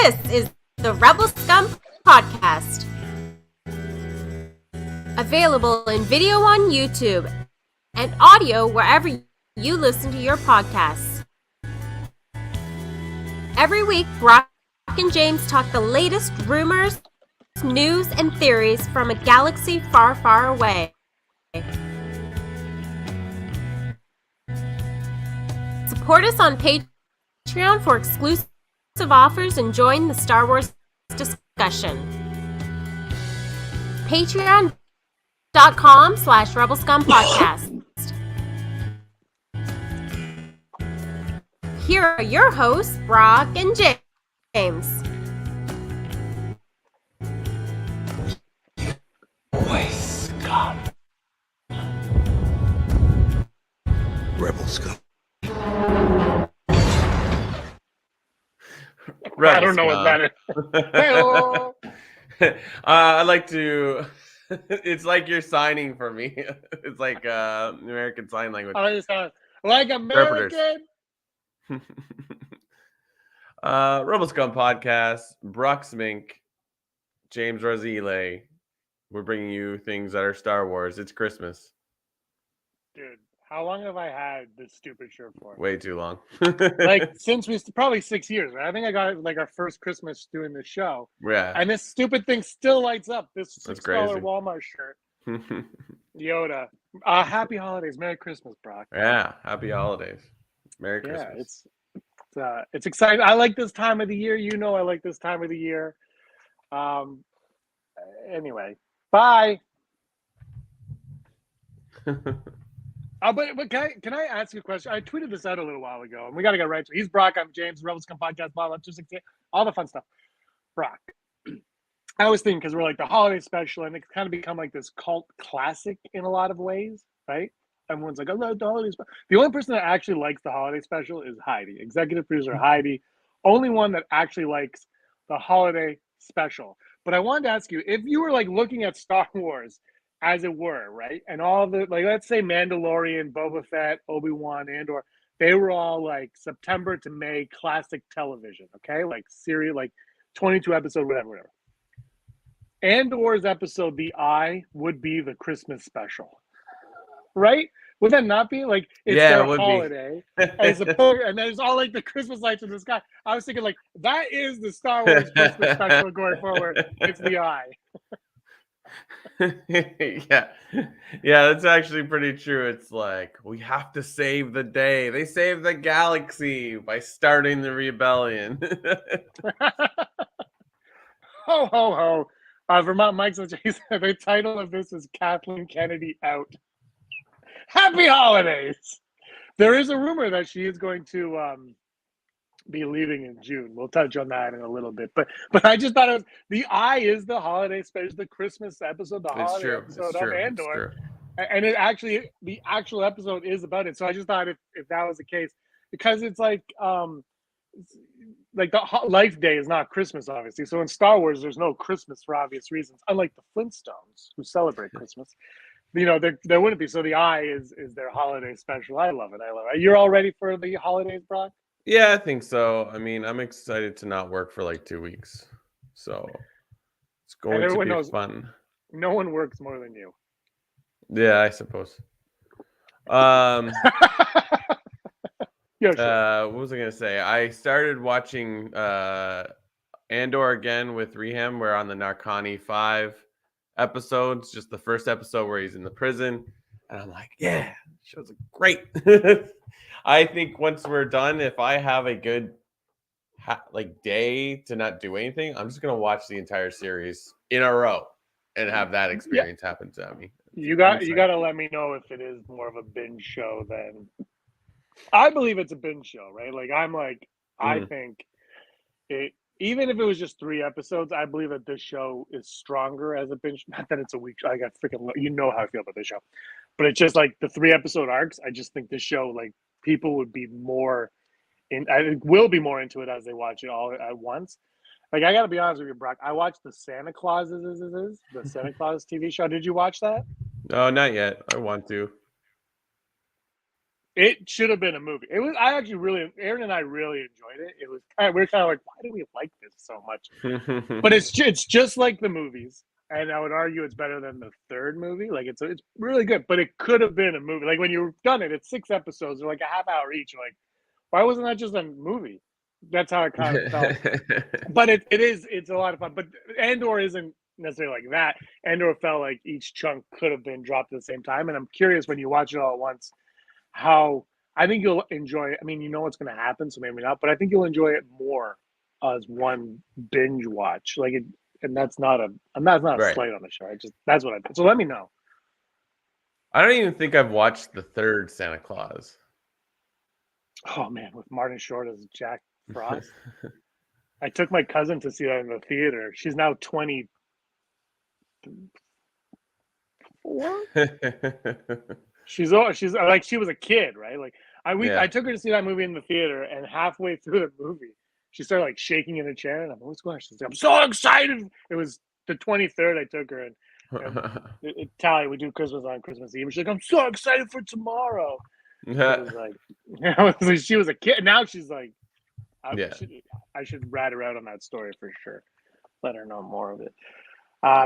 This is the Rebel Scum podcast. Available in video on YouTube and audio wherever you listen to your podcasts. Every week, Brock and James talk the latest rumors, news, and theories from a galaxy far, far away. Support us on Patreon for exclusive offers and join the Star Wars discussion. Patreon.com/RebelScumPodcast. Here are your hosts, Brock and James. Boy, Scum. Rebel Scum. I don't know what that is. I like to. It's like you're signing for me. It's like American Sign Language. I just sound like American. Rebel Scum podcast. Brock Smink, James Razile. We're bringing you things that are Star Wars. It's Christmas. Dude, how long have I had this stupid shirt for? Way too long. Like since probably 6 years, right? I think I got it like our first Christmas doing this show. Yeah. And this stupid thing still lights up. This $6 crazy. Walmart shirt. Yoda. Happy holidays. Merry Christmas, Brock. Yeah. Happy holidays. Merry Christmas. Yeah, it's exciting. I like this time of the year. You know I like this time of the year. Anyway, bye. But can I ask you a question? I tweeted this out a little while ago, and we got to get right to it. He's Brock. I'm James. Rebel Scum Podcast. Blah, blah, 268. All the fun stuff. Brock. I was thinking because we're like the holiday special, and it's kind of become like this cult classic in a lot of ways, right? Everyone's like, I love the holiday special. The only person that actually likes the holiday special is Heidi, executive producer Heidi. Only one that actually likes the holiday special. But I wanted to ask you, if you were like looking at Star Wars as it were, right? And all the, like, let's say Mandalorian, Boba Fett, Obi-Wan, Andor, they were all like September to May classic television, okay? Like series, like 22 episode, whatever. Andor's episode, The Eye, would be the Christmas special, right? Would that not be like it's their holiday? And there's all like the Christmas lights in the sky. I was thinking like that is the Star Wars Christmas special going forward. It's The Eye. yeah, that's actually pretty true. It's like we have to save the day. They saved the galaxy by starting the rebellion. Ho ho ho! Vermont Mike says the title of this is Kathleen Kennedy out. Happy holidays! There is a rumor that she is going to be leaving in June. We'll touch on that in a little bit. But I just thought it was The Eye is the holiday special, the Christmas episode, the holiday episode of Andor. And it actually, the actual episode is about it. So I just thought if that was the case, because it's like the Life Day is not Christmas, obviously. So in Star Wars, there's no Christmas for obvious reasons, unlike the Flintstones who celebrate Christmas. You know, there wouldn't be. So The Eye is their holiday special. I love it. You're all ready for the holidays, Brock? Yeah, I think so. I mean, I'm excited to not work for like 2 weeks. So it's going to be fun. No one works more than you. Yeah, I suppose. Yeah, sure. What was I going to say? I started watching Andor again with Reham. We're on the Narcani 5 episodes, just the first episode where he's in the prison. And I'm like, yeah, shows are great. I think once we're done, if I have a good day to not do anything, I'm just gonna watch the entire series in a row and have that experience happen to me. You got to let me know if it is more of a binge show than. I believe it's a binge show, right? Like I think it. Even if it was just 3 episodes, I believe that this show is stronger as a binge. Not that it's a week. I got freaking. You know how I feel about this show, but it's just like the 3 episode arcs. I just think this show, like, people would be more will be more into it as they watch it all at once. Like, I gotta be honest with you, Brock. I watched the Santa Claus the Santa Claus TV show. Did you watch that? No, not yet. I want to. It should have been a movie. It was. Aaron and I really enjoyed it. It was. We're kind of like, why do we like this so much. But it's just like the movies, and I would argue it's better than the third movie. Like it's really good, but it could have been a movie. Like when you've done it, it's 6 episodes, they're like a half hour each. You're like, why wasn't that just a movie? That's how it kind of felt. But it's a lot of fun. But Andor isn't necessarily like that. Andor felt like each chunk could have been dropped at the same time. And I'm curious when you watch it all at once, how I think you'll enjoy it. I mean, you know what's going to happen, so maybe not, but I think you'll enjoy it more as one binge watch. Like it, and that's not a Right. slight on the show. That's what I did. So let me know. I don't even think I've watched the third Santa Claus. Oh man, with Martin Short as Jack Frost. I took my cousin to see that in the theater. She's now 24. She's like she was a kid, right? Like I took her to see that movie in the theater, and halfway through the movie, she started like shaking in a chair, and I'm like, what's going on? She's like, I'm so excited. It was the 23rd. I took her, and Tally, we do Christmas on Christmas Eve. She's like, I'm so excited for tomorrow. It was like, she was a kid. Now she's like, I should rat her out on that story for sure. Let her know more of it.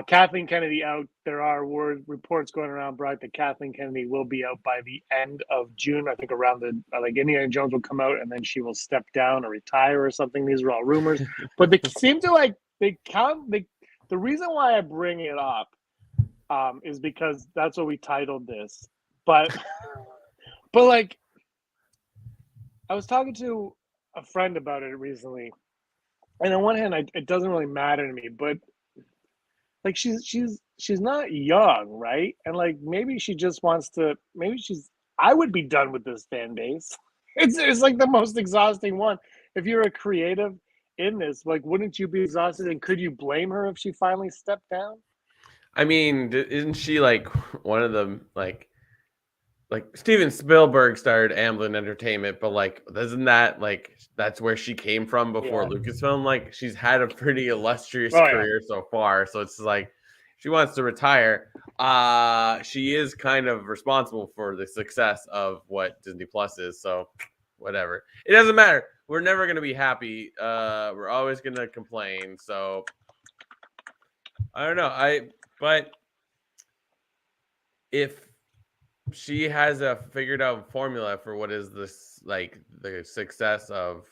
Kathleen Kennedy out. There are reports going around, Brock, that Kathleen Kennedy will be out by the end of June. I think around like Indiana Jones will come out, and then she will step down or retire or something. These are all rumors, but they seem to like the reason why I bring it up is because that's what we titled this. But like, I was talking to a friend about it recently, and on one hand, it doesn't really matter to me, but like she's not young, right? And like maybe she just wants to. I would be done with this fan base. It's like the most exhausting one. If you're a creative in this, like, wouldn't you be exhausted? And could you blame her if she finally stepped down? I mean, isn't she like one of the like Steven Spielberg started Amblin Entertainment, but like isn't that like that's where she came from before Lucasfilm? Like she's had a pretty illustrious career so far, so it's like she wants to retire. She is kind of responsible for the success of what Disney Plus is, so whatever. It doesn't matter. We're never gonna be happy. We're always gonna complain. So I don't know. But if she has a figured out formula for what is this like the success of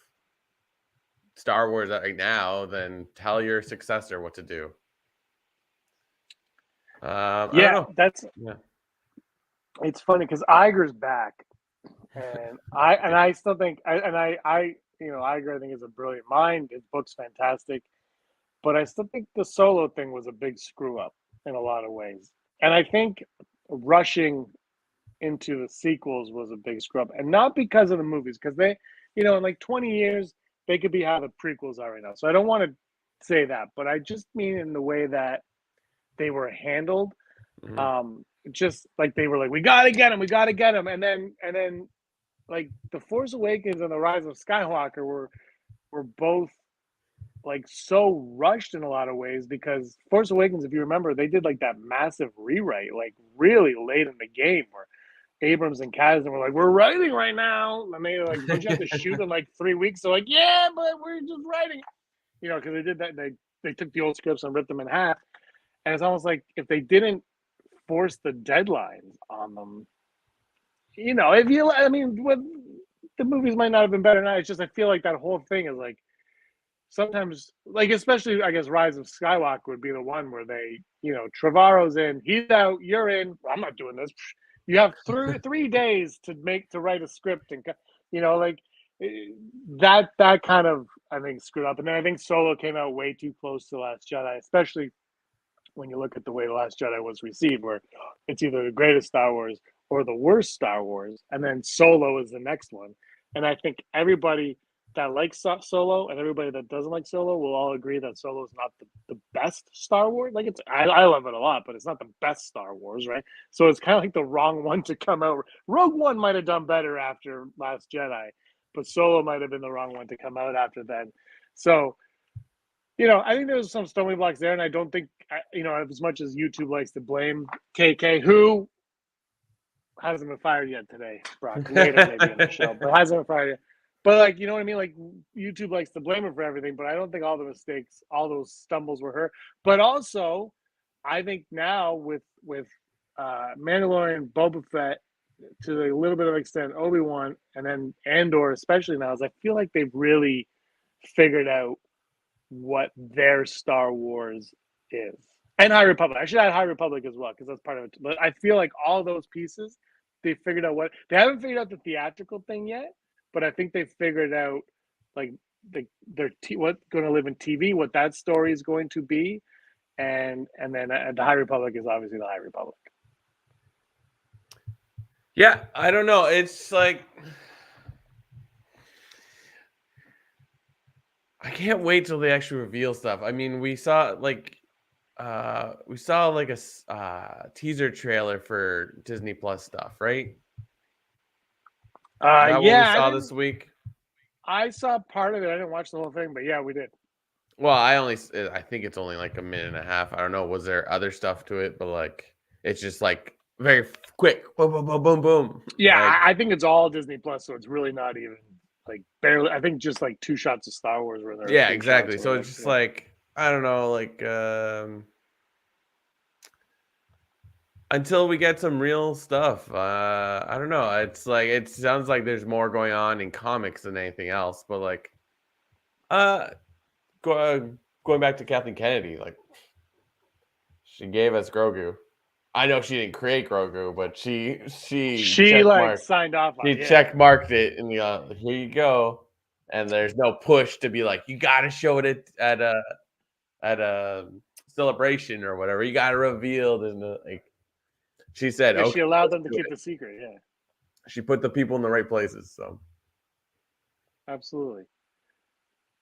Star Wars right now, then tell your successor what to do. I don't know. It's funny because Iger's back, and I still think Iger I think is a brilliant mind. His book's fantastic, but I still think the Solo thing was a big screw up in a lot of ways, and I think rushing into the sequels was a big screw up, and not because of the movies, because they, in like 20 years they could be how the prequels are right now. So I don't want to say that, but I just mean in the way that they were handled. Just like they were like, we gotta get him, and then like the Force Awakens and the Rise of Skywalker were both like so rushed in a lot of ways, because Force Awakens, if you remember, they did like that massive rewrite like really late in the game where Abrams and Kasdan were like, we're writing right now, and they like, don't you have to shoot in like 3 weeks? So like, yeah, but we're just writing, because they did that. They took the old scripts and ripped them in half, and it's almost like if they didn't force the deadlines on them, the movies might not have been better now. It's just I feel like that whole thing is like sometimes, like especially I guess Rise of Skywalker would be the one where they, Trevorrow's in, he's out, you're in. I'm not doing this. You have 3 days to write a script, and like that kind of I think screwed up. And then I think Solo came out way too close to Last Jedi, especially when you look at the way The Last Jedi was received, where it's either the greatest Star Wars or the worst Star Wars, and then Solo is the next one. And I think everybody that likes Solo and everybody that doesn't like Solo will all agree that Solo is not the best Star Wars. Like I love it a lot, but it's not the best Star Wars, right? So it's kind of like the wrong one to come out. Rogue One might have done better after Last Jedi, but Solo might have been the wrong one to come out after then. So, I think there's some stumbling blocks there, and I don't think, as much as YouTube likes to blame KK, who hasn't been fired yet today, Brock, later maybe in the show, but hasn't been fired yet. But like, you know what I mean? Like YouTube likes to blame her for everything, but I don't think all the mistakes, all those stumbles were her. But also, I think now with Mandalorian, Boba Fett, to a little bit of extent, Obi-Wan, and then Andor, especially now, is I feel like they've really figured out what their Star Wars is. And High Republic. I should add High Republic as well, because that's part of it. But I feel like all those pieces, they figured out what they haven't figured out the theatrical thing yet, but I think they figured out like what's going to live in TV, what that story is going to be, and then the High Republic is obviously the High Republic. Yeah, I don't know. It's like I can't wait till they actually reveal stuff. I mean, we saw like a teaser trailer for Disney Plus stuff, right? Is that what we saw this week? I saw part of it. I didn't watch the whole thing, but yeah, we did. Well, I think it's only like a minute and a half. I don't know. Was there other stuff to it? But like, it's just like very quick. Boom, boom, boom, boom, boom. Yeah, like, I think it's all Disney Plus, so it's really not even like barely. I think just like 2 shots of Star Wars were there. Yeah, exactly. So it's just like I don't know, like until we get some real stuff. I don't know. It's like it sounds like there's more going on in comics than anything else. But like, going back to Kathleen Kennedy, like she gave us Grogu. I know she didn't create Grogu, but she like signed off on it. She check marked it and here you go. And there's no push to be like, you gotta show it at a celebration or whatever. You gotta reveal it. Like she said, okay, she allowed them to keep the secret, yeah. She put the people in the right places, so absolutely.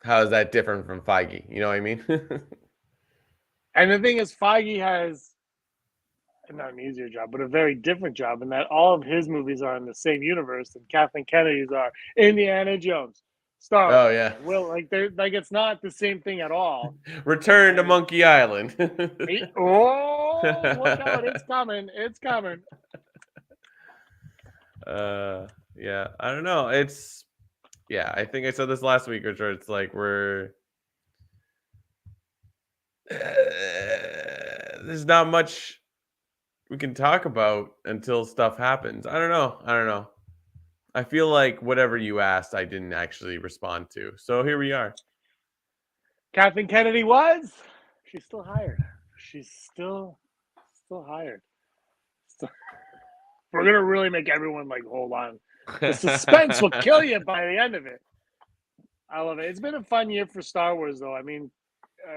How is that different from Feige? You know what I mean? And the thing is, Feige has not an easier job, but a very different job in that all of his movies are in the same universe, and Kathleen Kennedy's are Indiana Jones, Star Wars. Oh yeah. Well, like they're like it's not the same thing at all. Return to Monkey Island. Oh, look out! It's coming! It's coming! Yeah, I don't know. It's I think I said this last week, Richard. It's like there's not much we can talk about until stuff happens. I don't know. I feel like whatever you asked, I didn't actually respond to. So here we are. Kathleen Kennedy she's still hired. She's still hired. We're gonna really make everyone like hold on. The suspense will kill you by the end of it. I love it. It's been a fun year for Star Wars, though. I mean,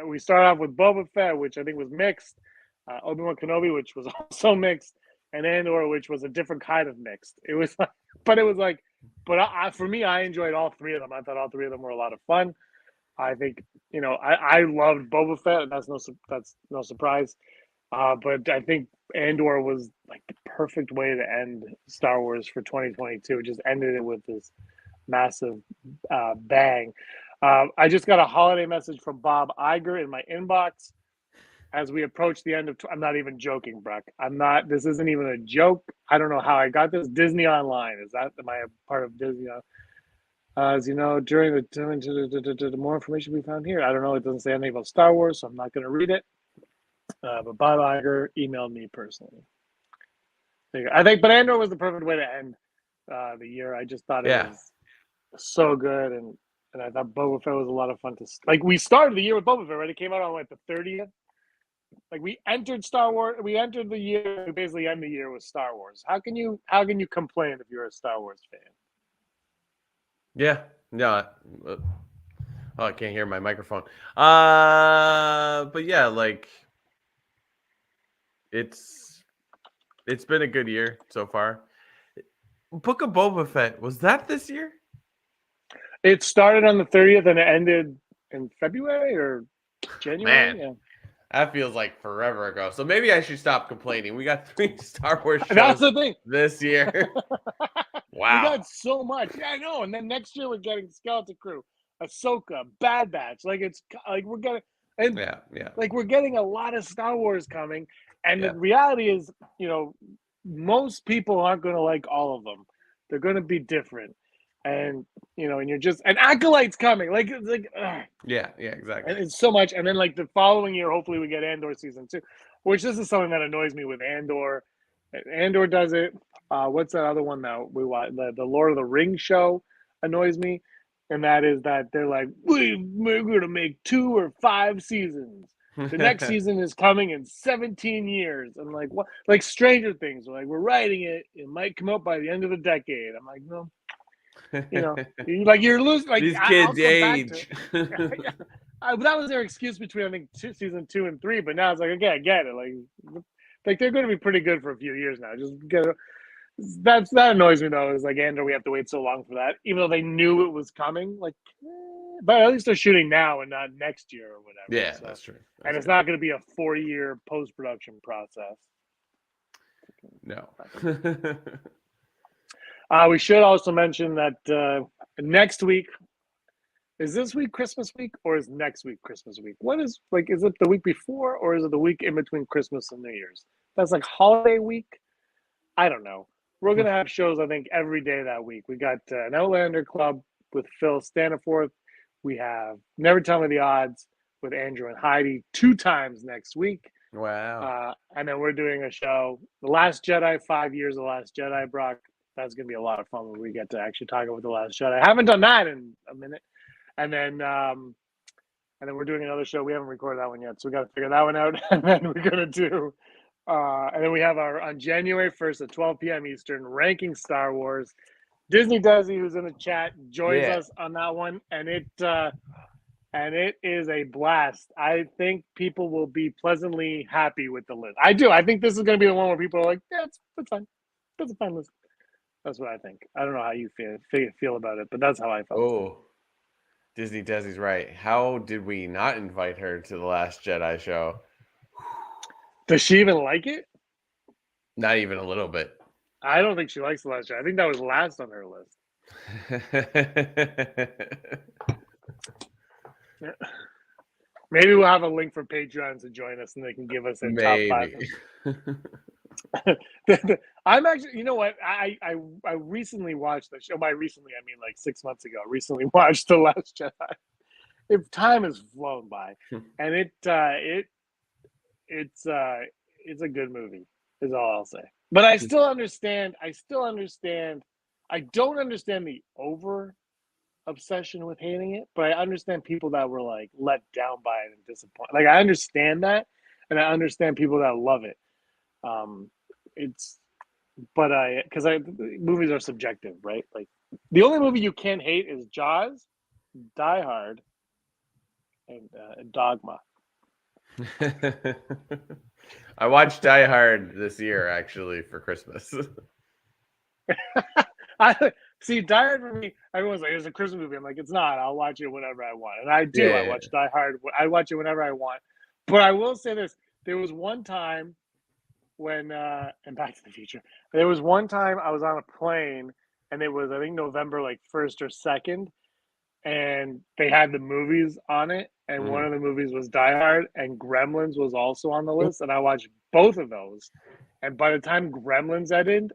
we started off with Boba Fett, which I think was mixed. Obi-Wan Kenobi, which was also mixed, and Andor, which was a different kind of mixed. It was like, for me, I enjoyed all 3 of them. I thought all 3 of them were a lot of fun. I think, I loved Boba Fett, and that's no surprise. But I think Andor was like the perfect way to end Star Wars for 2022. It just ended it with this massive bang. I just got a holiday message from Bob Iger in my inbox as we approach the end of. I'm not even joking, Brock. I'm not. This isn't even a joke. I don't know how I got this. Disney Online. Am I a part of Disney? As you know, during the more information we found here. I don't know. It doesn't say anything about Star Wars, so I'm not going to read it. But Bob Iger emailed me personally. I think, but Andor was the perfect way to end the year. I just thought it was so good, and I thought Boba Fett was a lot of fun to like. We started the year with Boba Fett, right? It came out on like the 30th. Like we entered Star Wars. We entered the year. We basically end the year with Star Wars. How can you complain if you're a Star Wars fan? Yeah. No. Oh, I can't hear my microphone. But yeah, like it's been a good year so far. Book of Boba Fett, was that this year? It started on the 30th and it ended in February or January. Man, that feels like forever ago. So maybe I should stop complaining. We got 3 Star Wars shows That's the thing. this year. Wow. We got so much. Yeah, I know. And then next year we're getting Skeleton Crew, Ahsoka, Bad Batch. Like it's like we're getting like we're getting a lot of Star Wars coming. And the reality is, most people aren't going to like all of them. They're going to be different. and and you're just and Acolyte's coming. Like it's like Yeah, exactly. and it's so much. And then like the following year, hopefully we get Andor season 2, which this is something that annoys me with Andor. Andor does it. What's that other one that we watch? The Lord of the Rings show annoys me, and that is that they're like, we're going to make 2 or 5 seasons. The next season is coming in 17 years. I'm like, what? Like Stranger Things. We're like, we're writing it. It might come out by the end of the decade. I'm like, no. Like you're losing. Like These kids age. That was their excuse between I think season 2 and 3. But now it's like, okay, I get it. Like they're going to be pretty good for a few years now. Just get it. That annoys me though. Is like Andor, we have to wait so long for that, even though they knew it was coming. Like, but at least they're shooting now and not next year or whatever. Yeah, so. that's true. And it's not going to be a 4-year post-production process. No. We should also mention that next week, is this week Christmas week or is next week Christmas week? What is is it the week before or is it the week in between Christmas and New Year's? That's like holiday week. I don't know. We're going to have shows, I think, every day that week. We got an Outlander Club with Phil Staniforth. We have Never Tell Me the Odds with Andrew and Heidi 2 times next week. Wow. And then we're doing a show, The Last Jedi, 5 years of The Last Jedi, Brock. That's going to be a lot of fun when we get to actually talk about The Last Jedi. I haven't done that in a minute. And then we're doing another show. We haven't recorded that one yet, so we got to figure that one out. And then we're going to do... and then we have on January 1st at 12 p.m. Eastern, ranking Star Wars. Disney Desi, who's in the chat, joins us on that one, and it is a blast. I think people will be pleasantly happy with the list. I do. I think this is going to be the one where people are like, yeah, that's fine. That's a fine list. That's what I think. I don't know how you feel about it, but that's how I felt. Oh, Disney Desi's right. How did we not invite her to the Last Jedi show? Does she even like it? Not even a little bit. I don't think she likes The Last Jedi. I think that was last on her list. Maybe we'll have a link for Patreons to join us and they can give us their top 5. I'm actually, you know what? I recently watched the show. By recently, I mean like 6 months ago. I recently watched The Last Jedi. If time has flown by, and it's a good movie, is all I'll say. But I still understand. I don't understand the over obsession with hating it, but I understand people that were like let down by it and disappointed. Like I understand that, and I understand people that love it. Because movies are subjective, right? Like the only movie you can't hate is Jaws, Die Hard, and Dogma. I watched Die Hard this year actually for Christmas. I see Die Hard for me. Everyone's like, "It's a Christmas movie." I'm like, "It's not. I'll watch it whenever I want," and I do. Yeah. I watch Die Hard. I watch it whenever I want. But I will say this: there was one time when, and Back to the Future, there was one time I was on a plane, and it was I think November 1st or 2nd, and they had the movies on it, and one of the movies was Die Hard, and Gremlins was also on the list, and I watched both of those. And by the time Gremlins ended,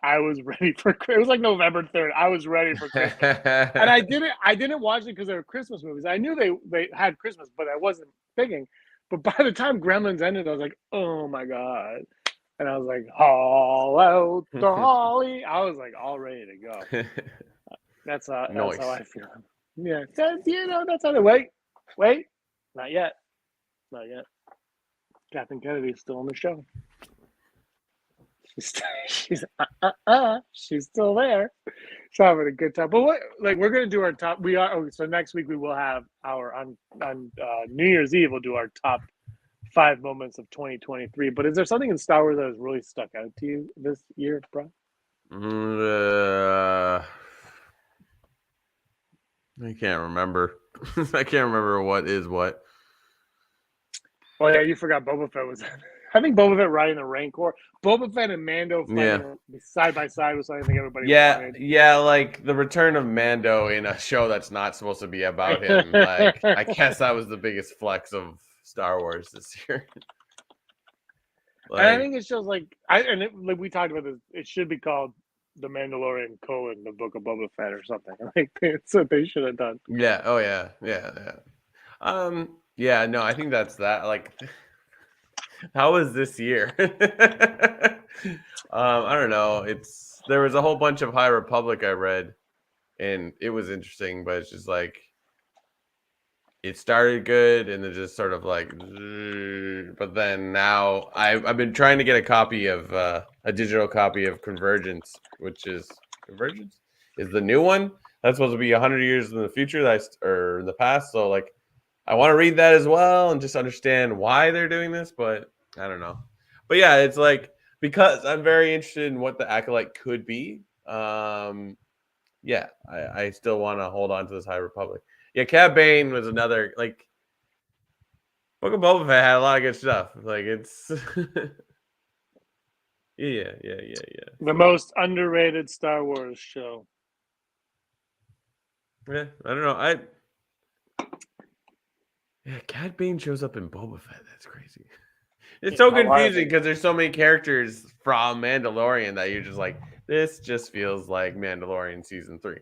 I was ready for. It was like November 3rd. I was ready for Christmas, and I didn't watch it because they were Christmas movies. I knew they had Christmas, but I wasn't thinking. But by the time Gremlins ended, I was like, oh my god, and I was like, haul out the holly. I was like all ready to go. That's how I feel. Yeah, that's how they wait, not yet. Kathleen Kennedy is still on the show. She's still there. She's having a good time. But we're gonna do our top. So next week we will have our on New Year's Eve. We'll do our top 5 moments of 2023. But is there something in Star Wars that has really stuck out to you this year, bro? I can't remember. I can't remember what is what. Oh yeah, you forgot Boba Fett was. I think Boba Fett riding the Rancor. Boba Fett and Mando fighting side by side was something I think everybody wanted. Yeah, like the return of Mando in a show that's not supposed to be about him. Like I guess that was the biggest flex of Star Wars this year. And I think it shows like we talked about this. It should be called the Mandalorian colon the Book of Boba Fett or something. Like that's what they should have done. Yeah. Oh yeah. Yeah. Yeah. Yeah. No, I think that's that. Like, how was this year? I don't know. There was a whole bunch of High Republic I read, and it was interesting, but it's just like it started good, and then just sort of like, but then now I've been trying to get a copy of a digital copy of Convergence, which is Convergence is the new one that's supposed to be 100 years in the future, or in the past. So like, I want to read that as well and just understand why they're doing this, but I don't know. But yeah, it's like because I'm very interested in what the Acolyte could be. Yeah, I still want to hold on to this High Republic. Yeah, Cad Bane was another like Book of Boba Fett had a lot of good stuff. Like it's yeah. The most underrated Star Wars show. Yeah, I don't know. Cad Bane shows up in Boba Fett. That's crazy. It's so confusing because there's so many characters from Mandalorian that you're just like, this just feels like Mandalorian season 3.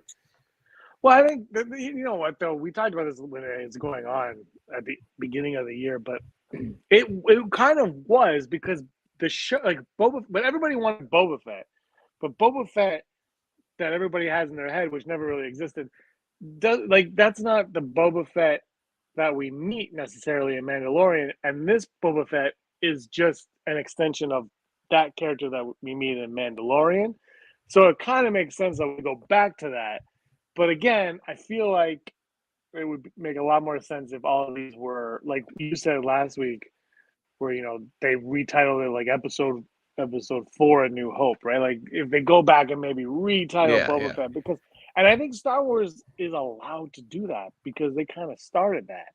Well, I think you know what though, we talked about this when it's going on at the beginning of the year, but it kind of was because the show like but everybody wanted Boba Fett, but Boba Fett that everybody has in their head, which never really existed, that's not the Boba Fett that we meet necessarily in Mandalorian, and this Boba Fett is just an extension of that character that we meet in Mandalorian. So it kind of makes sense that we go back to that. But again, I feel like it would make a lot more sense if all of these were like you said last week, where they retitled it like episode 4, A New Hope, right? Like if they go back and maybe retitle Boba Fett, because, and I think Star Wars is allowed to do that because they kind of started that.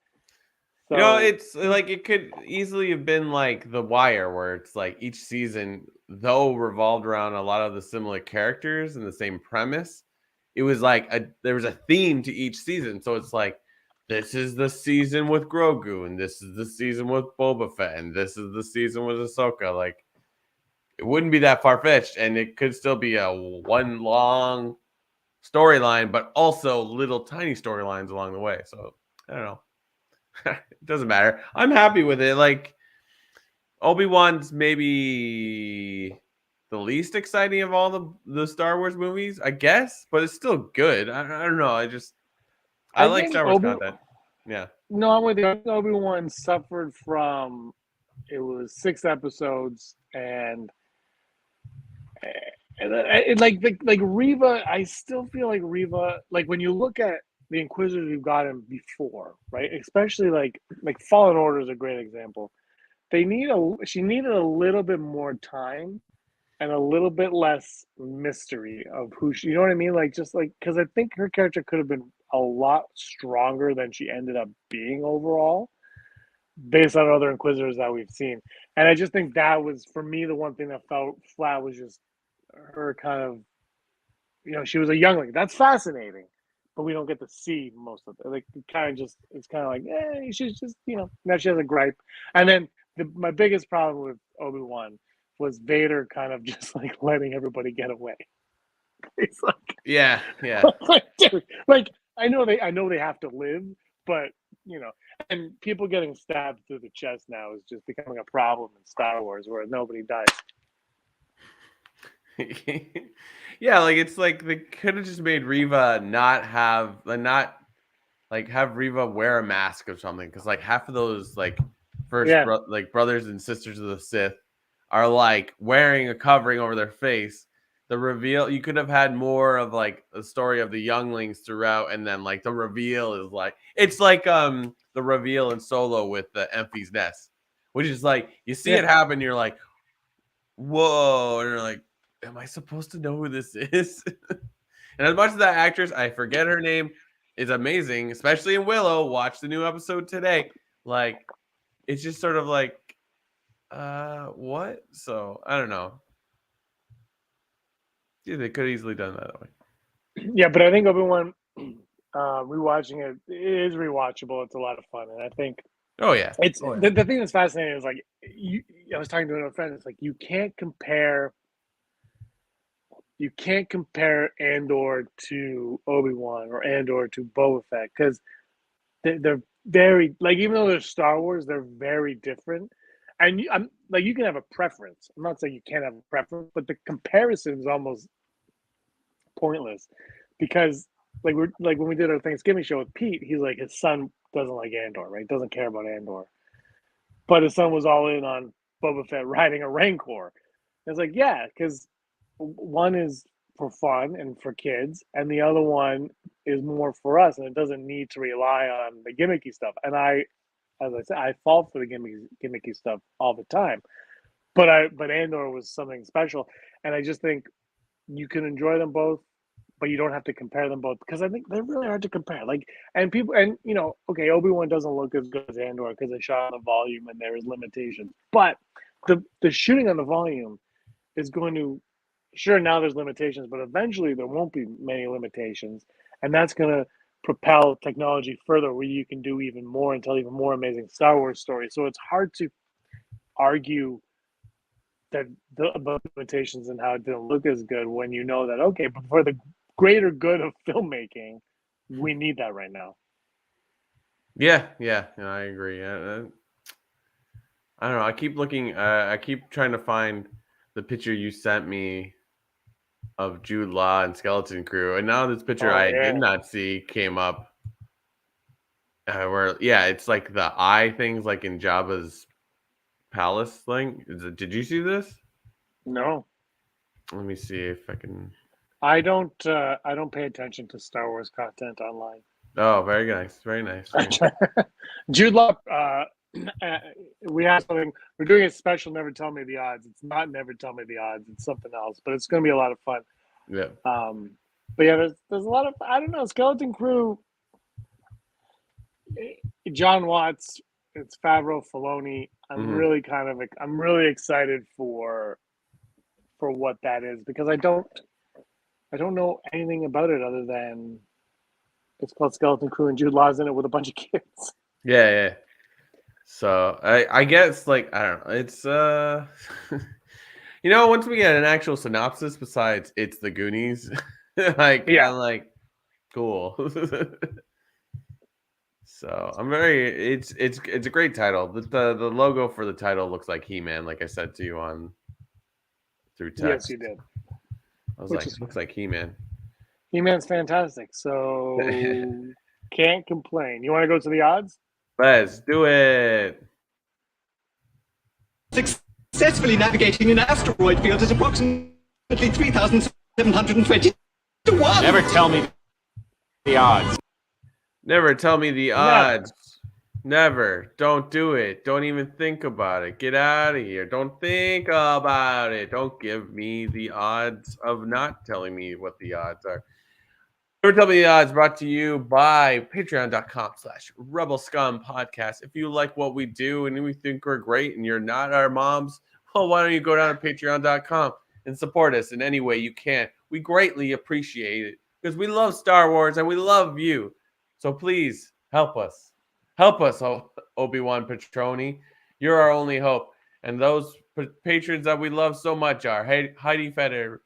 So, it's like it could easily have been like The Wire, where it's like each season, though revolved around a lot of the similar characters and the same premise, it was like there was a theme to each season. So it's like, this is the season with Grogu, and this is the season with Boba Fett, and this is the season with Ahsoka. Like, it wouldn't be that far-fetched, and it could still be a one long storyline, but also little tiny storylines along the way. So I don't know. It doesn't matter. I'm happy with it. Like, Obi-Wan's maybe the least exciting of all the Star Wars movies, I guess, but it's still good. I don't know. I like Star Wars content. Yeah. No, I'm with you. Obi-Wan suffered from, it was 6 episodes, and like Reva, I still feel like Reva, like when you look at the Inquisitors we've gotten before, right? Especially like Fallen Order is a great example. She needed a little bit more time and a little bit less mystery of who she, you know what I mean? Like, just like, because I think her character could have been a lot stronger than she ended up being overall, based on other Inquisitors that we've seen. And I just think that was, for me, the one thing that felt flat was just her kind of, she was a youngling. That's fascinating, but we don't get to see most of it. Like, it's kind of like, she's just, now she has a gripe. And then my biggest problem with Obi-Wan was Vader kind of just like letting everybody get away. It's like, yeah. like, dude, like I know they have to live, but and people getting stabbed through the chest now is just becoming a problem in Star Wars where nobody dies. Yeah, like it's like they could have just made Reva have Reva wear a mask or something, because like half of those like brothers and sisters of the Sith are like wearing a covering over their face. The reveal, you could have had more of like a story of the younglings throughout, and then like the reveal is like, it's like the reveal in Solo with the Enfys Nest, which is like you see it happen, you're like, whoa, and you're like, am I supposed to know who this is? And as much as that actress, I forget her name, is amazing, especially in Willow. Watch the new episode today. Like, it's just sort of like, what? So I don't know. Yeah, they could have easily done that way. Yeah, but I think Obi-Wan, rewatching it is rewatchable. It's a lot of fun, and I think. Oh yeah, it's the thing that's fascinating is like I was talking to another friend. It's like you can't compare. you can't compare Andor to Obi-Wan or Andor to Boba Fett because they're very, like, even though they're Star Wars, they're very different. And I'm like, you can have a preference. I'm not saying you can't have a preference, but the comparison is almost pointless because, like when we did our Thanksgiving show with Pete, he's like, his son doesn't like Andor, right? Doesn't care about Andor, but his son was all in on Boba Fett riding a Rancor. It's like, yeah, because one is for fun and for kids, and the other one is more for us, and it doesn't need to rely on the gimmicky stuff. And as I said, I fall for the gimmicky stuff all the time. But Andor was something special, and I just think you can enjoy them both, but you don't have to compare them both because I think they're really hard to compare. Like, and people, and okay, Obi-Wan doesn't look as good as Andor because they shot on the volume and there is limitations, but the shooting on the volume is going to, sure, now there's limitations, but eventually there won't be many limitations, and that's going to propel technology further where you can do even more and tell even more amazing Star Wars stories. So it's hard to argue that about limitations and how it didn't look as good when you know that, okay, but for the greater good of filmmaking, we need that right now. Yeah, I agree. I don't know. I keep looking. I keep trying to find the picture you sent me of Jude Law and Skeleton Crew, and now this picture I did not see came up. Where it's like the eye things, like in Jabba's palace thing. Did you see this? No, Let me see if I can. I don't pay attention to Star Wars content online. Oh, very nice, very nice. Very nice. Jude Law, we have something. We're doing a special. Never Tell Me the Odds. It's not Never Tell Me the Odds. It's something else, but it's going to be a lot of fun. Yeah. But yeah, there's a lot of, I don't know, Skeleton Crew. John Watts. It's Favreau, Filoni. I'm really excited for what that is because I don't know anything about it other than it's called Skeleton Crew and Jude Law's in it with a bunch of kids. Yeah. So I guess, like, I don't know. It's once we get an actual synopsis besides it's the Goonies, I'm like, cool. So I'm very. It's a great title. The logo for the title looks like He-Man, like I said to you through text. Yes, you did. I was like, looks like He-Man. He-Man's fantastic, so can't complain. You want to go to the odds? Let's do it. Successfully navigating an asteroid field is approximately 3,720 to 1. Never tell me the odds. Never tell me the odds. Never. Don't do it. Don't even think about it. Get out of here. Don't think about it. Don't give me the odds of not telling me what the odds are. Never Tell Me the Odds, brought to you by patreon.com/Rebel Scum Podcast. If you like what we do and we think we're great and you're not our moms, well, why don't you go down to patreon.com and support us in any way you can? We greatly appreciate it because we love Star Wars and we love you. So please help us. Help us, Obi-Wan Petroni. You're our only hope. And those patrons that we love so much are Heidi Feder,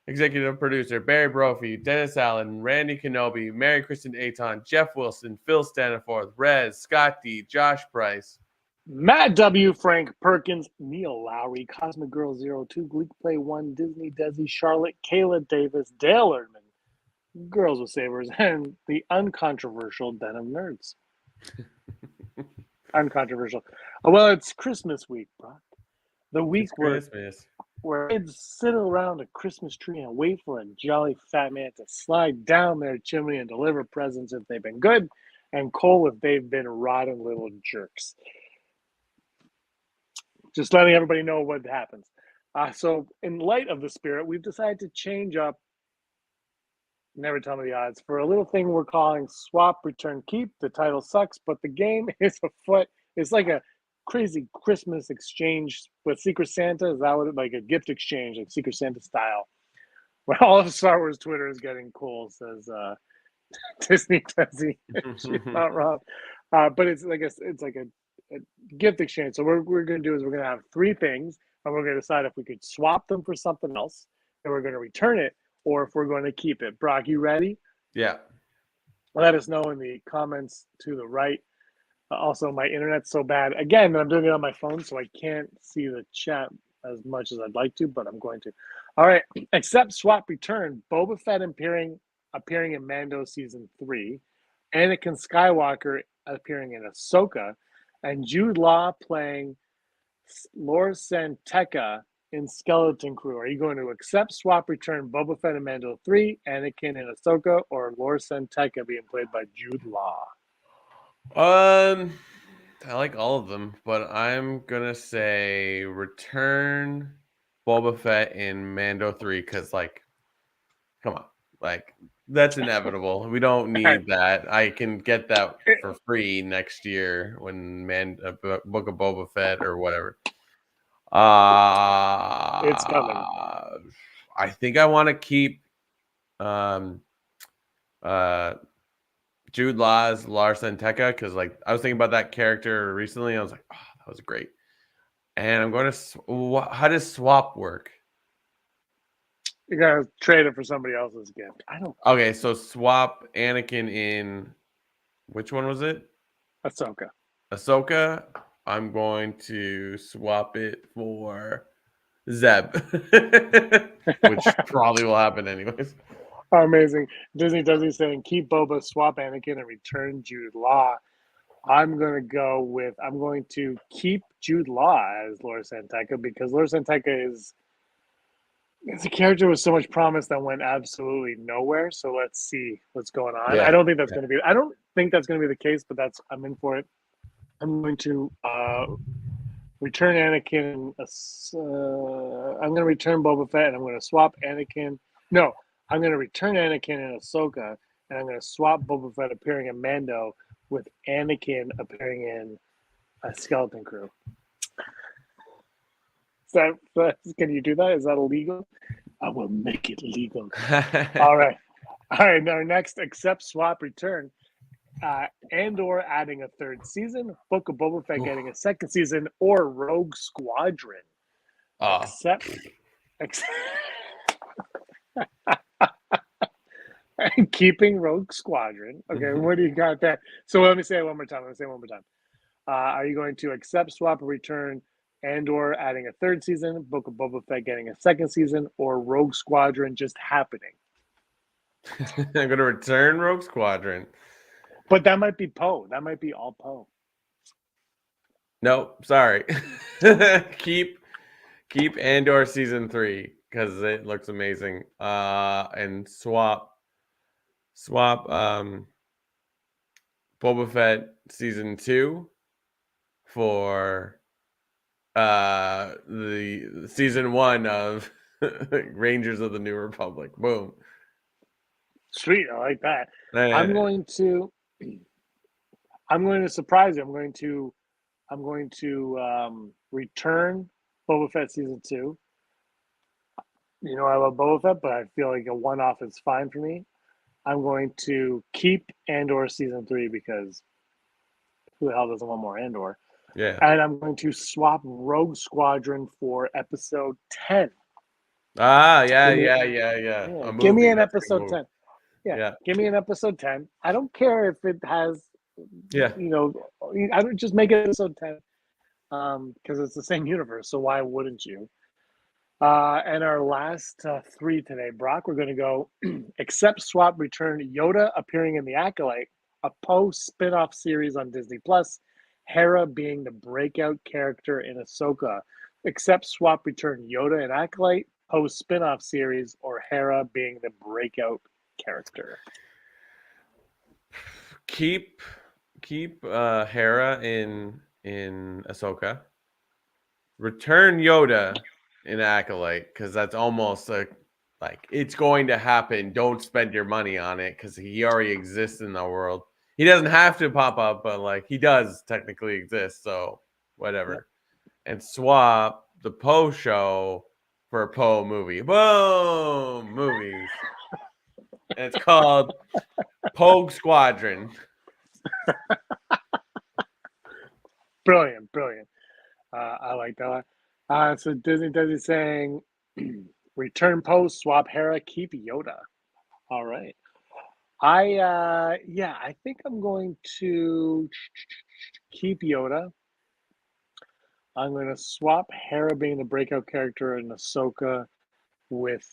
executive producer, Barry Brophy, Dennis Allen, Randy Kenobi, Mary Kristen Aton, Jeff Wilson, Phil Staniforth, Rez, Scott D, Josh Price, Matt W, Frank Perkins, Neil Lowry, Cosmic Girl 02, Gleek Play 1, Disney Desi, Charlotte, Kayla Davis, Dale Erdman, Girls with Sabers, and the uncontroversial Den of Nerds. Uncontroversial. Well, it's Christmas week, Brock. The week where kids sit around a Christmas tree and wait for a jolly fat man to slide down their chimney and deliver presents if they've been good, and coal if they've been rotten little jerks. Just letting everybody know what happens. So in light of the spirit, we've decided to change up Never Tell Me the Odds for a little thing we're calling Swap, Return, Keep. The title sucks, but the game is afoot. It's like a crazy Christmas exchange with Secret Santa. Is that what like a gift exchange, like Secret Santa style? Well, all of Star Wars Twitter is getting cool, says Disney Desi. She's not wrong. But it's like a gift exchange. So what we're going to do is we're going to have three things, and we're going to decide if we could swap them for something else. we're going to return it or if we're going to keep it. Brock, you ready? Yeah. Let us know in the comments to the right. Also, my internet's so bad. Again, I'm doing it on my phone, so I can't see the chat as much as I'd like to, but I'm going to. All right. Accept, swap, return. Boba Fett appearing in Mando season 3. Anakin Skywalker appearing in Ahsoka. And Jude Law playing Lor San Tekka in Skeleton Crew. Are you going to accept, swap, return Boba Fett in Mando 3, Anakin in Ahsoka, or Lor San Tekka being played by Jude Law? I like all of them, but I'm gonna say return Boba Fett in Mando 3 because, like, come on, like that's inevitable. We don't need that. I can get that for free next year when Book of Boba Fett or whatever. It's coming. I think I want to keep um Jude Law's Larson Tekka because, like, I was thinking about that character recently. I was like, oh, that was great. And I'm going to. How does swap work? You gotta trade it for somebody else's gift. I don't. Okay, so swap Anakin in which one was it? Ahsoka. Ahsoka. I'm going to swap it for Zeb, which probably will happen anyways. Amazing. Disney saying keep Boba, swap Anakin, and return Jude Law. I'm going to keep Jude Law as Lor San Tekka because Lor San Tekka is a character with so much promise that went absolutely nowhere. So let's see what's going on. Yeah. I don't think that's going to be the case, but I'm in for it. I'm going to return Anakin. I'm going to return Boba Fett, and I'm going to swap Anakin. No, I'm going to return Anakin in Ahsoka, and I'm going to swap Boba Fett appearing in Mando with Anakin appearing in a Skeleton Crew. Can you do that? Is that illegal? I will make it legal. All right. Our next accept, swap, return. Andor adding a 3rd season, Book of Boba Fett getting a 2nd season, or Rogue Squadron. Accept. Keeping Rogue Squadron. Okay, what do you got there? So let me say it one more time. Are you going to accept, swap, or return Andor adding a 3rd season, Book of Boba Fett getting a 2nd season, or Rogue Squadron just happening? I'm going to return Rogue Squadron. But that might be Poe. That might be all Poe. Nope, sorry. keep Andor season 3 because it looks amazing. And swap Boba Fett season 2 for the season 1 of Rangers of the New Republic. Boom. Sweet, I like that. Yeah. I'm going to surprise you. I'm going to return Boba Fett season 2. You know I love Boba Fett, but I feel like a one-off is fine for me. I'm going to keep Andor season 3 because who the hell doesn't want more Andor? Yeah. And I'm going to swap Rogue Squadron for episode 10. Yeah. Give me an episode 10. Yeah. Give me an episode 10. I don't care if it has, Yeah. I don't just make it episode 10 because it's the same universe. So why wouldn't you? And our last 3 today, Brock, we're going to go accept, swap, return Yoda appearing in The Acolyte, a Poe spin-off series on Disney+, Hera being the breakout character in Ahsoka. Accept, swap, return Yoda in Acolyte, Poe spin-off series, or Hera being the breakout character. Keep Hera in Ahsoka. Return Yoda in Acolyte because that's almost like it's going to happen. Don't spend your money on it because he already exists in the world. He doesn't have to pop up, but like he does technically exist. So whatever. Yep. And swap the Poe show for a Poe movie. Boom, movies. And it's called Pogue Squadron. Brilliant. I like that one. So Disney saying Return Post, swap Hera, keep Yoda. All right. I think I'm going to keep Yoda. I'm going to swap Hera being the breakout character in Ahsoka with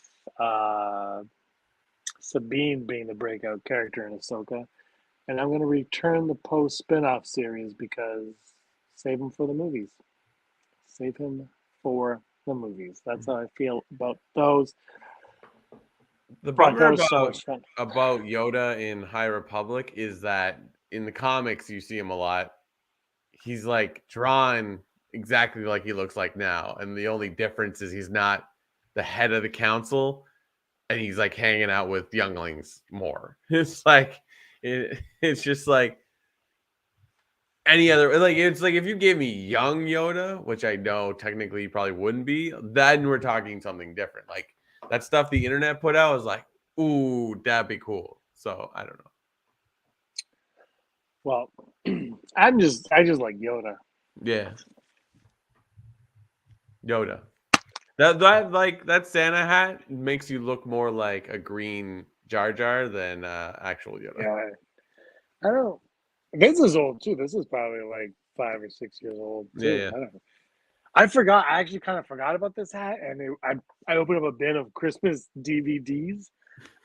Sabine being the breakout character in Ahsoka. And I'm going to return the Poe spin-off series because save him for the movies. Save him for the movies. That's how I feel about those. The Brock, bummer that was so much fun. about Yoda in High Republic is that in the comics you see him a lot. He's like drawn exactly like he looks like now, and the only difference is he's not the head of the council, and he's like hanging out with younglings more. It's like it's just like any other, like it's like if you gave me young Yoda, which I know technically you probably wouldn't be, then we're talking something different. Like that stuff the internet put out was like, ooh, that'd be cool. So I don't know. Well, I just like Yoda. Yeah. Yoda. That like that Santa hat makes you look more like a green Jar Jar than actual Yoda. Yeah, I don't. This is old too. This is probably like 5 or 6 years old too. Yeah. I don't know. I forgot. I actually kind of forgot about this hat, and I opened up a bin of Christmas DVDs,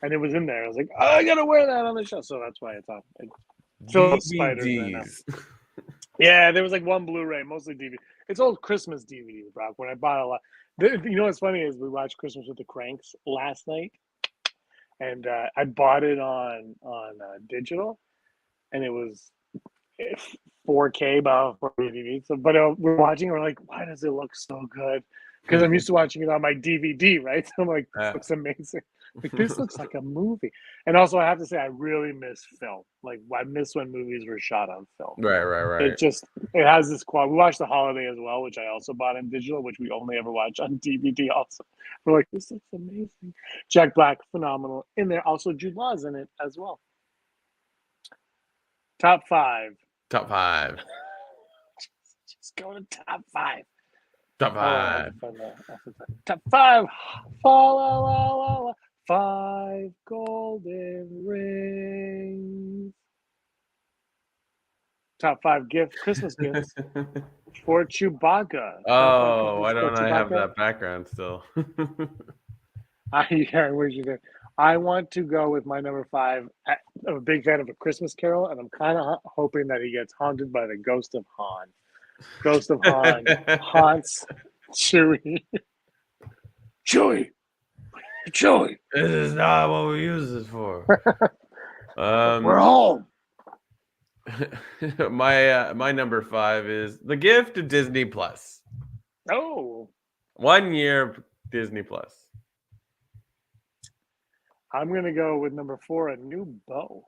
and it was in there. I was like, oh, I gotta wear that on the show, so that's why it's on. So spiders right now. DVDs. Yeah, there was like one Blu-ray, mostly DVD. It's old Christmas DVDs, Brock. When I bought a lot, you know what's funny is we watched Christmas with the Cranks last night, and I bought it on digital, and it was 4K about for DVD. So, but we're watching, we're like, why does it look so good? Because I'm used to watching it on my DVD, right? So I'm like, this looks amazing. Like this looks like a movie. And also, I have to say, I really miss film. Like I miss when movies were shot on film. Right. It has this quality. We watched The Holiday as well, which I also bought in digital, which we only ever watch on DVD. Also, we're like, this looks amazing. Jack Black, phenomenal in there. Also, Jude Law's in it as well. Top 5. Top 5. Just go to top 5. Top 5. Top 5. La, la, la, la, la. 5 golden rings. Top 5 Christmas gifts for Chewbacca. Oh, why don't I have that background still? I wish you did. I want to go with my number 5. I'm a big fan of A Christmas Carol, and I'm kind of hoping that he gets haunted by the ghost of Han. Ghost of Han haunts Chewie. Chewie! This is not what we use this for. We're home. My number 5 is The Gift of Disney Plus. Oh. 1 year Disney Plus. I'm going to go with number 4, a new bow.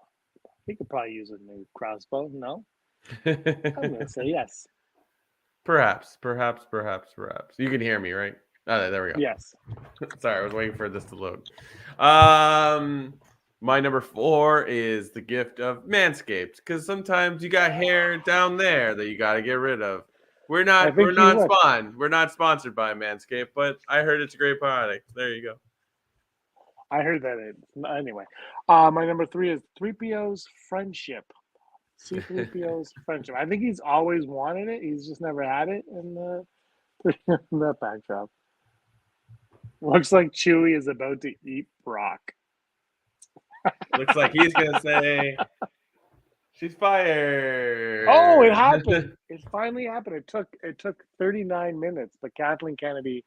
He could probably use a new crossbow. No? I'm going to say yes. Perhaps. You can hear me, right? Oh, there we go. Yes. Sorry, I was waiting for this to load. My number 4 is The Gift of Manscaped, because sometimes you got hair down there that you got to get rid of. We're not sponsored by Manscaped, but I heard it's a great product. There you go. I heard that. Anyway, my number 3 is 3PO's friendship. C-3PO's friendship. I think he's always wanted it. He's just never had it in that backdrop. Looks like Chewie is about to eat Brock. Looks like he's going to say, she's fired. Oh, it happened. It finally happened. It took 39 minutes, but Kathleen Kennedy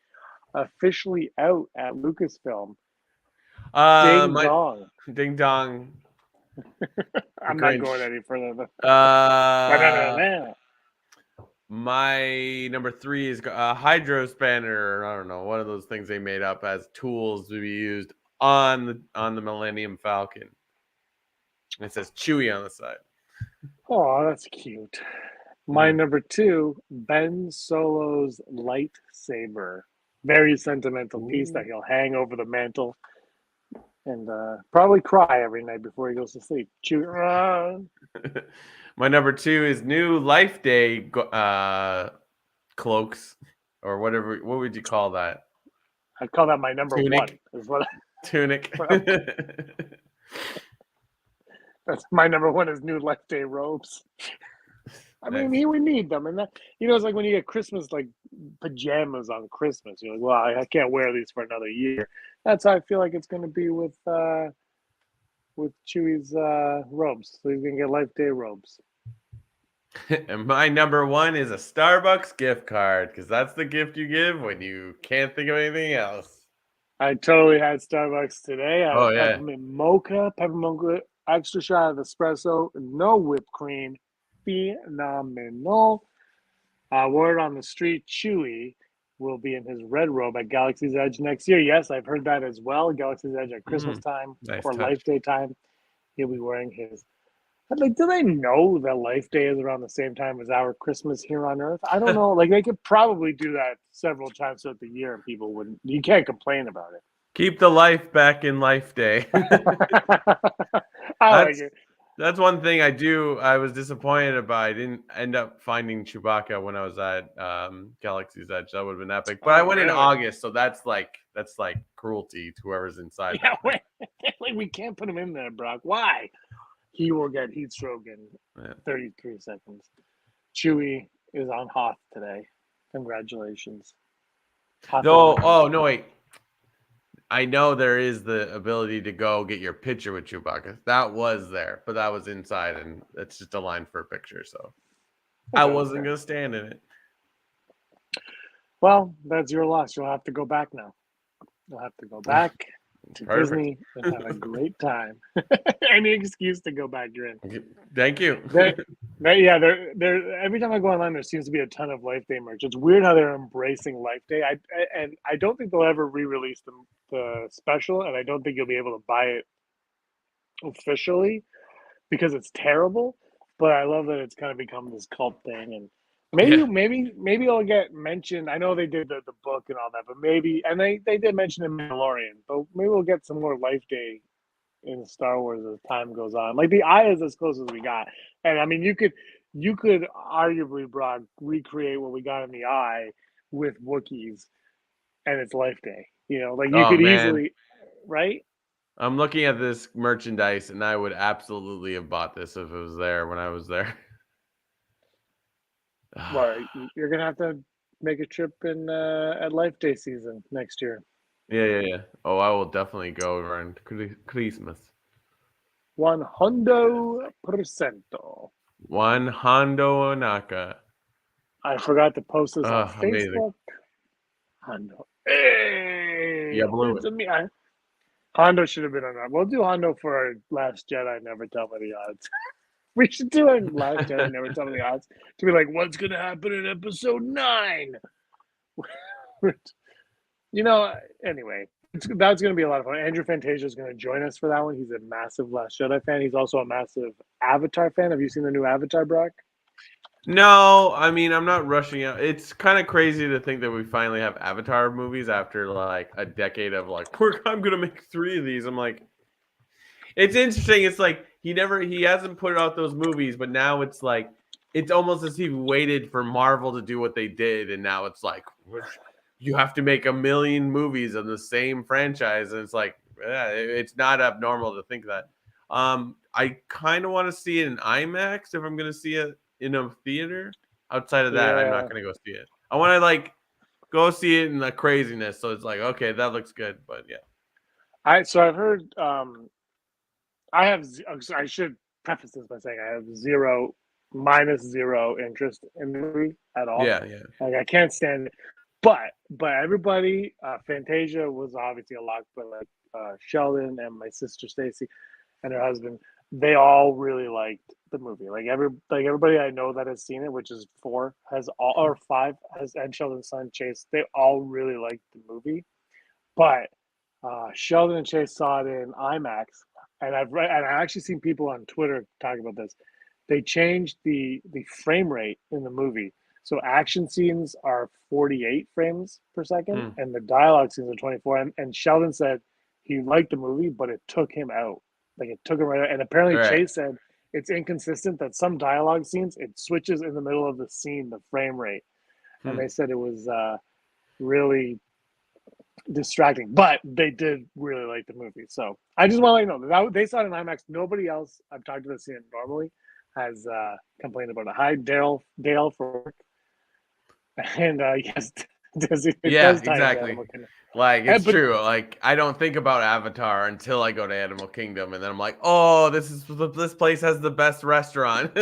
officially out at Lucasfilm. Ding dong. Ding dong. I'm not going any further. My number 3 is a hydro spanner. I don't know, one of those things they made up as tools to be used on the Millennium Falcon. It says Chewie on the side. Oh, that's cute. My number 2, Ben Solo's lightsaber. Very sentimental piece that he'll hang over the mantle and probably cry every night before he goes to sleep. My number 2 is new Life Day cloaks, or whatever. What would you call that? I'd call that my number Tunic. one. Is what Tunic. that's my number one is new Life Day robes. I mean, Nice. we need them, and that it's like when you get Christmas like pajamas on Christmas. You're like, well, I can't wear these for another year. That's how I feel like it's going to be with Chewie's robes. So he's gonna get Life Day robes. And my number one is a Starbucks gift card because that's the gift you give when you can't think of anything else. I totally had Starbucks today. I had yeah. peppermint mocha, extra shot of espresso, no whipped cream. Phenomenal. Word on the street, Chewy will be in his red robe at Galaxy's Edge next year. Yes, I've heard that as well. Galaxy's Edge at Christmas time Nice or touch. Life Day time. He'll be wearing his. Like, do they know that Life Day is around the same time as our Christmas here on Earth? I don't know. Like, they could probably do that several times throughout the year, and people wouldn't. You can't complain about it. Keep the life back in Life Day. I like it. That's one thing I was disappointed about. I didn't end up finding Chewbacca when I was at Galaxy's Edge. That would have been epic. But I went in August, so that's like cruelty to whoever's inside. Yeah, like we can't put him in there, Brock. Why? He will get heat stroke in 33 seconds. Chewie is on Hoth today. Congratulations. No, no, wait. I know there is the ability to go get your picture with Chewbacca. That was there, but that was inside, and it's just a line for a picture. So I wasn't going to stand in it. Well, that's your loss. You'll have to go back now. You'll have to go back to Disney and have a great time. Any excuse to go back, you're in. Thank you. Every time I go online, there seems to be a ton of Life Day merch. It's weird how they're embracing Life Day. I don't think they'll ever re-release the special, and I don't think you'll be able to buy it officially because it's terrible. But I love that it's kind of become this cult thing, and maybe it'll get mentioned. I know they did the book and all that, but maybe, and they did mention in Mandalorian, but maybe we'll get some more Life Day in Star Wars as time goes on. Like the Eye is as close as we got, and I mean you could arguably, Brock, recreate what we got in the Eye with Wookiees, and it's Life Day. Like you could easily, right? I'm looking at this merchandise, and I would absolutely have bought this if it was there when I was there. Well, you're gonna have to make a trip in at Life Day season next year. Yeah. Oh, I will definitely go around Christmas. 100%. 100 Naka. I forgot to post this on Facebook. Amazing. Hondo. Hey, yeah, blew it. Hondo should have been on that. We'll do Hondo for our Last Jedi. Never tell me the odds. We should do our Last Jedi. Never tell me the odds. To be like, what's gonna happen in episode 9? Anyway, that's going to be a lot of fun. Andrew Fantasia is going to join us for that one. He's a massive Last Jedi fan. He's also a massive Avatar fan. Have you seen the new Avatar, Brock? No, I mean, I'm not rushing out. It's kind of crazy to think that we finally have Avatar movies after like a decade of like, I'm going to make 3 of these. I'm like, it's interesting. It's like he hasn't put out those movies, but now it's like, it's almost as if he waited for Marvel to do what they did. And now it's like, you have to make 1 million movies of the same franchise. And it's like, it's not abnormal to think that. I kind of want to see it in IMAX if I'm going to see it in a theater. Outside of that, I'm not going to go see it. I want to like go see it in the craziness. So it's like, okay, that looks good. But yeah. I've heard, I should preface this by saying I have -0 interest in the movie at all. Yeah. Like I can't stand it. But everybody, Fantasia was obviously a lock, but like Sheldon and my sister Stacy and her husband, they all really liked the movie. Like everybody I know that has seen it, which is 5 and Sheldon's son Chase, they all really liked the movie. But Sheldon and Chase saw it in IMAX, and I've actually seen people on Twitter talk about this. They changed the frame rate in the movie. So action scenes are 48 frames per second, and the dialogue scenes are 24. And Sheldon said he liked the movie, but it took him out. Like it took him right out. And apparently Chase said it's inconsistent that some dialogue scenes, it switches in the middle of the scene, the frame rate. And they said it was really distracting. But they did really like the movie, so I just want to let you know that they saw it in IMAX. Nobody else I've talked to that's seen it normally has complained about it. Hi, Dale for work, and yes, it Yeah, does tie into exactly. Animal Kingdom. Like, it's But- true. Like, I don't think about Avatar until I go to Animal Kingdom, and then I'm like, oh, this place has the best restaurant.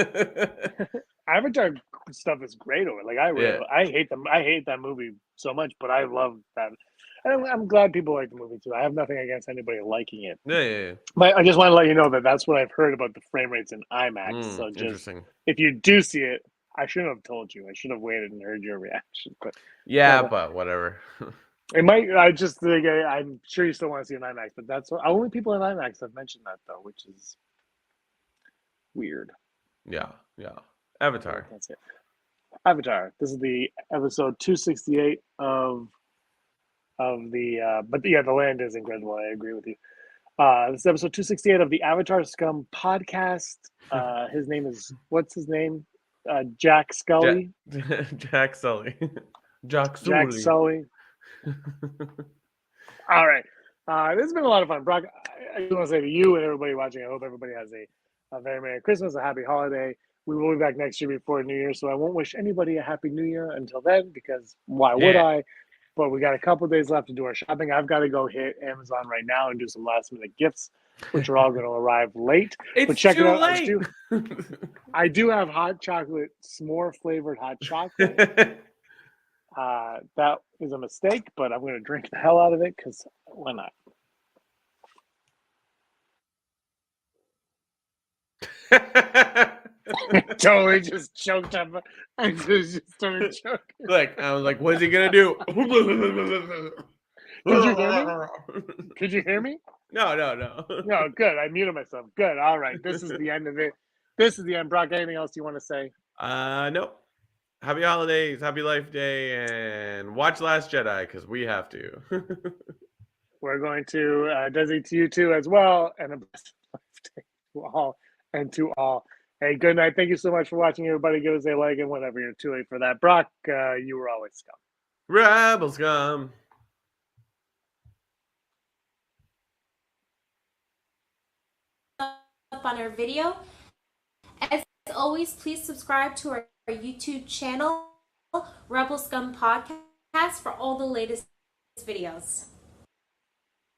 Avatar stuff is great over. Like I hate them. I hate that movie so much, but I love that. And I'm glad people like the movie too. I have nothing against anybody liking it. Yeah. But I just want to let you know that that's what I've heard about the frame rates in IMAX. So just Interesting. if you do see it, I shouldn't have told you. I should have waited and heard your reaction. But Yeah, but whatever. it might. I just think I'm sure you still want to see it in IMAX. But that's what, only people in IMAX have mentioned that though, which is weird. Yeah. Avatar. That's it. Avatar. This is the episode 268 of the. But yeah, the land is incredible. I agree with you. This is episode 268 of the Avatar Scum podcast. His name is what's his name? Jack Scully. Jack Sully. Jack Sully. All right. This has been a lot of fun, Brock. I just want to say to you and everybody watching, I hope everybody has a very Merry Christmas, a happy holiday. We will be back next year before New Year, so I won't wish anybody a happy New Year until then, because why would I? But we got a couple days left to do our shopping. I've got to go hit Amazon right now and do some last minute gifts, which are all going to arrive late. It's but check too it out. late. I do have hot chocolate, s'more flavored hot chocolate. That is a mistake, but I'm going to drink the hell out of it because why not? Totally just choked up. I just started choking. I was like, what's he gonna do? Did you hear me? Could you hear me? No. No, good. I muted myself. Good. All right. This is the end of it. This is the end. Brock, anything else you want to say? No. Happy holidays, happy Life Day, and watch Last Jedi because we have to. We're going to Desi to you too as well, and a blessed Life Day to all and to all. Hey, good night. Thank you so much for watching, everybody. Give us a like, and whenever you're too late for that. Brock, you were always scum. Rebel Scum. Up on our video. As always, please subscribe to our YouTube channel, Rebel Scum Podcast, for all the latest videos.